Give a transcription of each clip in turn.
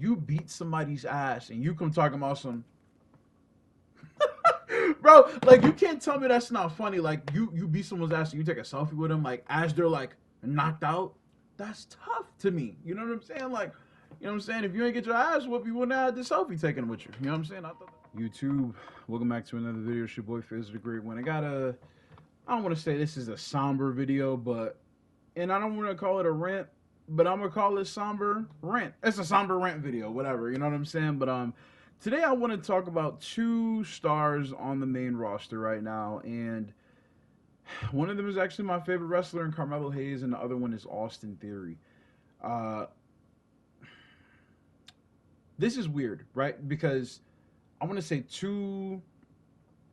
you beat somebody's ass and you come talking about some bro, like you can't tell me that's not funny. Like you beat someone's ass and you take a selfie with them like as they're like knocked out. That's tough to me. You know what I'm saying? Like, you know what I'm saying? If you ain't get your ass whooped, you wouldn't have had the selfie taken with you. You know what I'm saying? I thought YouTube, welcome back to another video. It's your boy Fizz the Great One. I don't want to say this is a somber video, but and I don't want to call it a rant, but I'm gonna call it somber rant. It's a somber rant video, whatever. You know what I'm saying? But today I want to talk about two stars on the main roster right now, and one of them is actually my favorite wrestler in Carmelo Hayes, and the other one is Austin Theory. Uh, this is weird, right? Because I want to say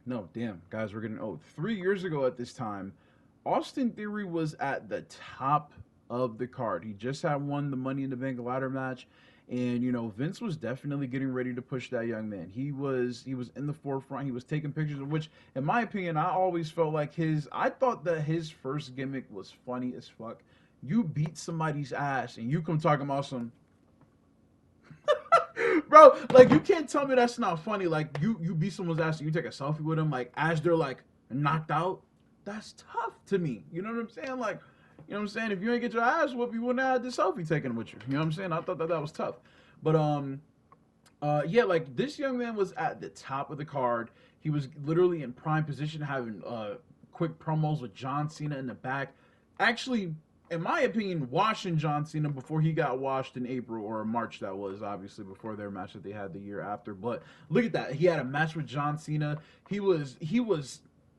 no, damn, guys, we're getting old. 3 years ago at this time, Austin Theory was at the top of the card. He just had won the Money in the Bank ladder match, and you know Vince was definitely getting ready to push that young man. He was in the forefront. He was taking pictures, of which, in my opinion, I always felt like I thought that his first gimmick was funny as fuck. You beat somebody's ass and you come talking about some bro, like you can't tell me that's not funny. Like you beat someone's ass and you take a selfie with them like as they're like knocked out. That's tough to me. You know what I'm saying? Like, you know what I'm saying? If you ain't get your ass whooped, you wouldn't have had the selfie taken with you. You know what I'm saying? I thought that was tough. But yeah, like this young man was at the top of the card. He was literally in prime position, having quick promos with John Cena in the back. Actually, in my opinion, washing John Cena before he got washed in April or March. That was obviously before their match that they had the year after. But look at that. He had a match with John Cena. He was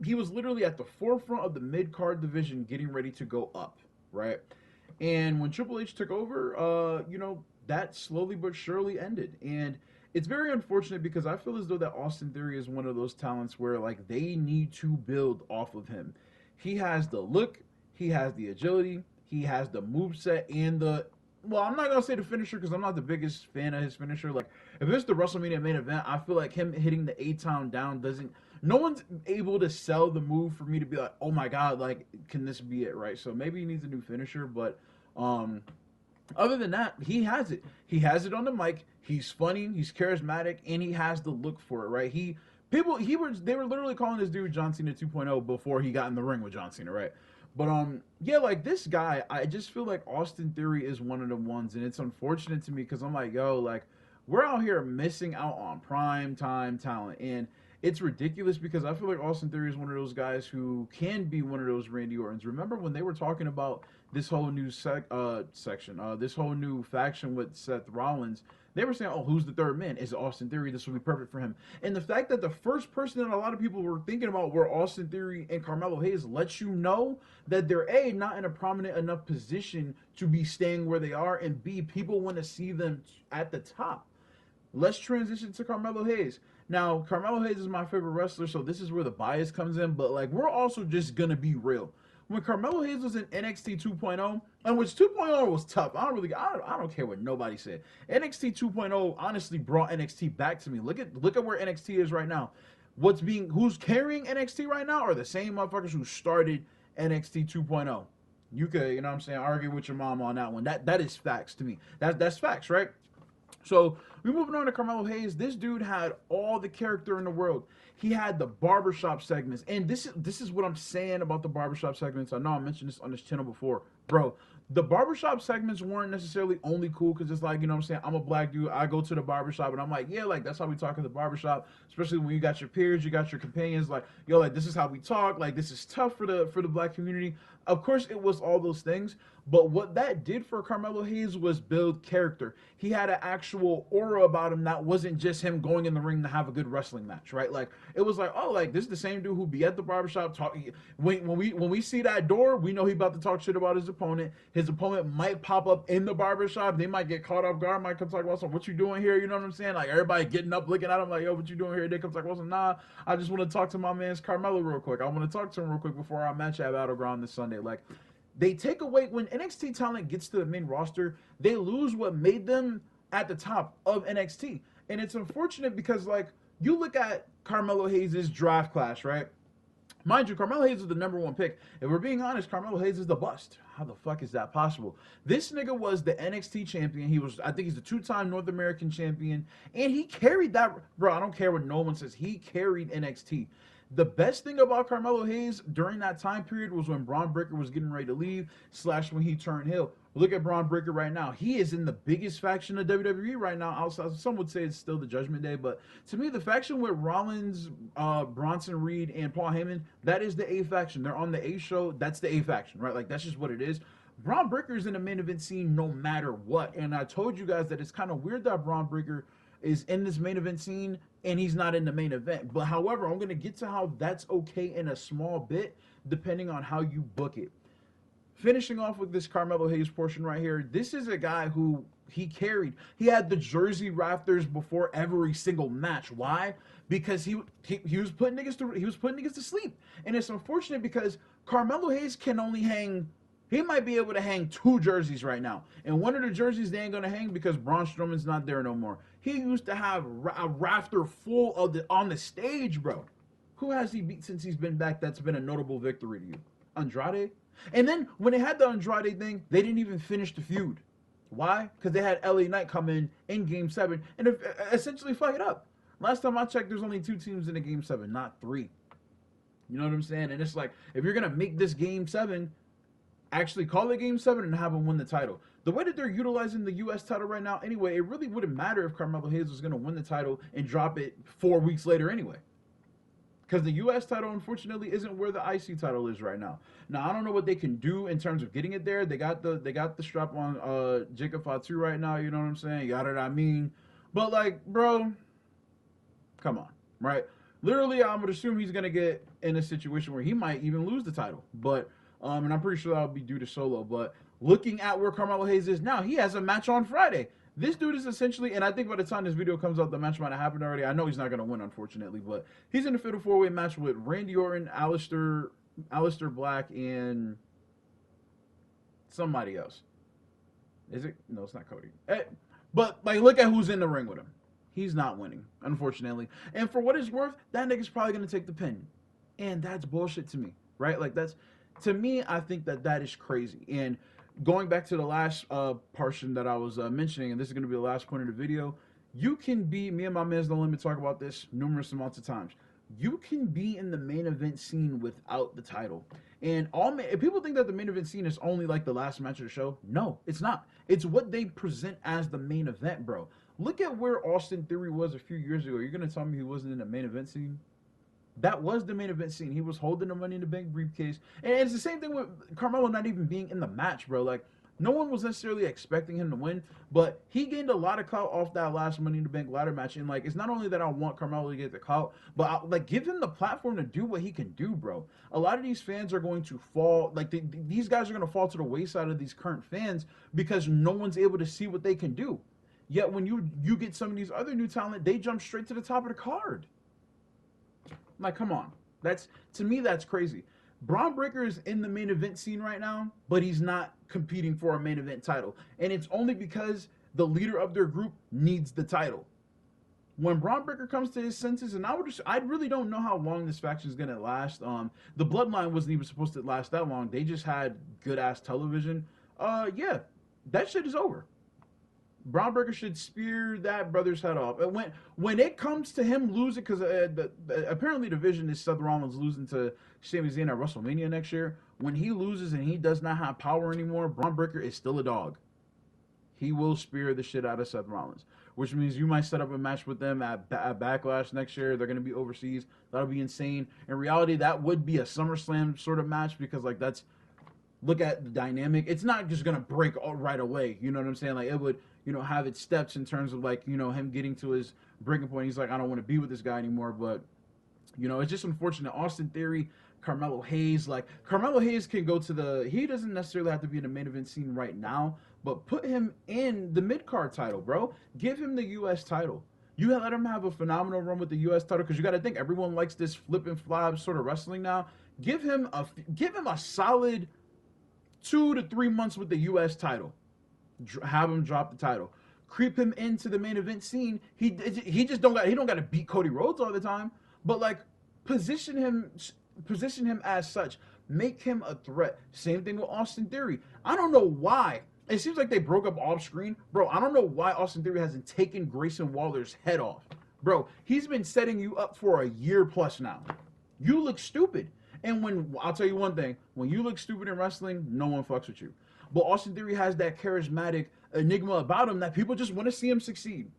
literally at the forefront of the mid-card division getting ready to go up, right? And when Triple H took over, you know, that slowly but surely ended. And it's very unfortunate because I feel as though that Austin Theory is one of those talents where, like, they need to build off of him. He has the look, he has the agility, he has the moveset and well, I'm not going to say the finisher because I'm not the biggest fan of his finisher. Like, if it's the WrestleMania main event, I feel like him hitting the A-Town down doesn't... No one's able to sell the move for me to be like, oh my god, like, can this be it, right? So maybe he needs a new finisher, but other than that, he has it. He has it on the mic. He's funny, he's charismatic, and he has the look for it, right? They were literally calling this dude John Cena 2.0 before he got in the ring with John Cena, right? But yeah, like this guy, I just feel like Austin Theory is one of the ones, and it's unfortunate to me because I'm like, yo, like we're out here missing out on prime time talent, and it's ridiculous because I feel like Austin Theory is one of those guys who can be one of those Randy Ortons. Remember when they were talking about this whole new this whole new faction with Seth Rollins? They were saying, oh, who's the third man? Is Austin Theory? This will be perfect for him. And the fact that the first person that a lot of people were thinking about were Austin Theory and Carmelo Hayes lets you know that they're A, not in a prominent enough position to be staying where they are, and B, people want to see them at the top. Let's transition to Carmelo Hayes. Now, Carmelo Hayes is my favorite wrestler, so this is where the bias comes in, but like we're also just going to be real. When Carmelo Hayes was in NXT 2.0, and which 2.0 was tough. I don't care what nobody said. NXT 2.0 honestly brought NXT back to me. Look at where NXT is right now. Who's carrying NXT right now are the same motherfuckers who started NXT 2.0. You could, you know what I'm saying, argue with your mom on that one. That is facts to me. That's facts, right? So we're moving on to Carmelo Hayes. This dude had all the character in the world. He had the barbershop segments. And this is what I'm saying about the barbershop segments. I know I mentioned this on this channel before. Bro, the barbershop segments weren't necessarily only cool because it's like, you know what I'm saying, I'm a black dude. I go to the barbershop and I'm like, yeah, like that's how we talk at the barbershop. Especially when you got your peers, you got your companions. Like, yo, like this is how we talk. Like this is tough for the black community. Of course, it was all those things. But what that did for Carmelo Hayes was build character. He had an actual aura about him that wasn't just him going in the ring to have a good wrestling match, right? Like it was like, oh, like this is the same dude who be at the barbershop talking. When we see that door, we know he about to talk shit about his opponent. His opponent might pop up in the barbershop. They might get caught off guard. Might come talk about something. What you doing here? You know what I'm saying? Like everybody getting up, looking at him like, yo, what you doing here? They come talk about something. Nah, I just want to talk to my man's Carmelo real quick. I want to talk to him real quick before our match at Battleground this Sunday. Like. They take away, when NXT talent gets to the main roster, they lose what made them at the top of NXT. And it's unfortunate because, like, you look at Carmelo Hayes' draft class, right? Mind you, Carmelo Hayes is the #1 pick. If we're being honest, Carmelo Hayes is the bust. How the fuck is that possible? This nigga was the NXT champion. I think he's a 2-time North American champion. And he carried that, bro, I don't care what no one says. He carried NXT. The best thing about Carmelo Hayes during that time period was when Braun Breaker was getting ready to leave, / when he turned heel. Look at Braun Breaker right now. He is in the biggest faction of WWE right now. Outside, some would say it's still the Judgment Day, but to me, the faction with Rollins, Bronson Reed, and Paul Heyman, that is the A faction. They're on the A show. That's the A faction, right? Like, that's just what it is. Braun Breaker is in the main event scene no matter what. And I told you guys that it's kind of weird that Braun Breaker is in this main event scene and he's not in the main event. But however, I'm going to get to how that's okay in a small bit, depending on how you book it. Finishing off with this Carmelo Hayes portion right here, this is a guy who he carried. He had the jersey rafters before every single match. Why? Because he was putting niggas to sleep. And it's unfortunate because Carmelo Hayes can only hang. He might be able to hang 2 jerseys right now. And one of the jerseys they ain't going to hang because Braun Strowman's not there no more. He used to have a rafter full of on the stage, bro. Who has he beat since he's been back that's been a notable victory to you? Andrade? And then when they had the Andrade thing, they didn't even finish the feud. Why? Because they had LA Knight come in Game 7 and essentially fuck it up. Last time I checked, there's only 2 teams in the Game 7, not 3. You know what I'm saying? And it's like, if you're going to make this Game 7, actually call it Game 7 and have him win the title. The way that they're utilizing the U.S. title right now, anyway, it really wouldn't matter if Carmelo Hayes was going to win the title and drop it 4 weeks later anyway. Because the U.S. title, unfortunately, isn't where the IC title is right now. Now, I don't know what they can do in terms of getting it there. They got the strap on Jacob Fatu right now, you know what I'm saying? You got it, I mean. But, like, bro, come on, right? Literally, I would assume he's going to get in a situation where he might even lose the title. But, and I'm pretty sure that would be due to Solo. But looking at where Carmelo Hayes is now, he has a match on Friday. This dude is essentially, and I think by the time this video comes out, the match might have happened already. I know he's not going to win, unfortunately, but he's in a fatal 4-way match with Randy Orton, Aleister Black, and somebody else. Is it? No, it's not Cody. But, like, look at who's in the ring with him. He's not winning, unfortunately. And for what it's worth, that nigga's probably going to take the pin. And that's bullshit to me, right? Like, that's, to me, I think that is crazy. And going back to the last portion that I was mentioning, and this is going to be the last point of the video, you can be, me and my man's No Limit talk about this numerous amounts of times. You can be in the main event scene without the title. And if people think that the main event scene is only like the last match of the show, no, it's not. It's what they present as the main event, bro. Look at where Austin Theory was a few years ago. You're going to tell me he wasn't in the main event scene? That was the main event scene. He was holding the Money in the Bank briefcase. And it's the same thing with Carmelo not even being in the match, bro. Like, no one was necessarily expecting him to win, but he gained a lot of clout off that last Money in the Bank ladder match. And, like, it's not only that I want Carmelo to get the clout, but, like, give him the platform to do what he can do, bro. A lot of these fans are going to fall, like, these guys are going to fall to the wayside of these current fans because no one's able to see what they can do. Yet when you get some of these other new talent, they jump straight to the top of the card. Like, come on. To me, that's crazy. Braun Breaker is in the main event scene right now, but he's not competing for a main event title. And it's only because the leader of their group needs the title. When Braun Breaker comes to his senses, and I really don't know how long this faction is going to last. The Bloodline wasn't even supposed to last that long. They just had good-ass television. Yeah, that shit is over. Braun Breaker should spear that brother's head off. When it comes to him losing, because apparently the vision is Seth Rollins losing to Sami Zayn at WrestleMania next year. When he loses and he does not have power anymore, Braun Breaker is still a dog. He will spear the shit out of Seth Rollins, which means you might set up a match with them at Backlash next year. They're going to be overseas. That'll be insane. In reality, that would be a SummerSlam sort of match because, like, look at the dynamic. It's not just going to break right away. You know what I'm saying? Like, it would, have its steps in terms of, like, him getting to his breaking point. He's like, I don't want to be with this guy anymore. But, it's just unfortunate. Austin Theory, Carmelo Hayes. Like, Carmelo Hayes can go to he doesn't necessarily have to be in the main event scene right now, but put him in the mid-card title, bro. Give him the U.S. title. You let him have a phenomenal run with the U.S. title because you got to think everyone likes this flip and flop sort of wrestling now. Give him a solid 2 to 3 months with the U.S. title. Have him drop the title. Creep him into the main event scene. He just don't got to beat Cody Rhodes all the time, but, like, position him position him as such. Make him a threat. Same thing with Austin Theory. I don't know why. It seems like they broke up off screen. Bro, I don't know why Austin Theory hasn't taken Grayson Waller's head off. Bro, he's been setting you up for a year plus now. You look stupid. And when, I'll tell you one thing, when you look stupid in wrestling, no one fucks with you. But Austin Theory has that charismatic enigma about him that people just want to see him succeed.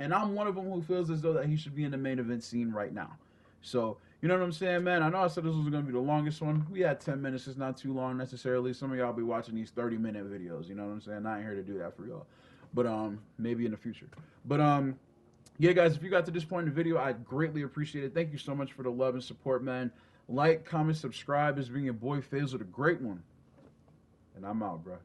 And I'm one of them who feels as though that he should be in the main event scene right now. So, you know what I'm saying, man? I know I said this was going to be the longest one. We had 10 minutes. It's not too long necessarily. Some of y'all be watching these 30-minute videos. You know what I'm saying? I ain't here to do that for y'all. But maybe in the future. But yeah, guys, if you got to this point in the video, I'd greatly appreciate it. Thank you so much for the love and support, man. Like, comment, subscribe. It's been your boy Faisal, the Great One. And I'm out, bro.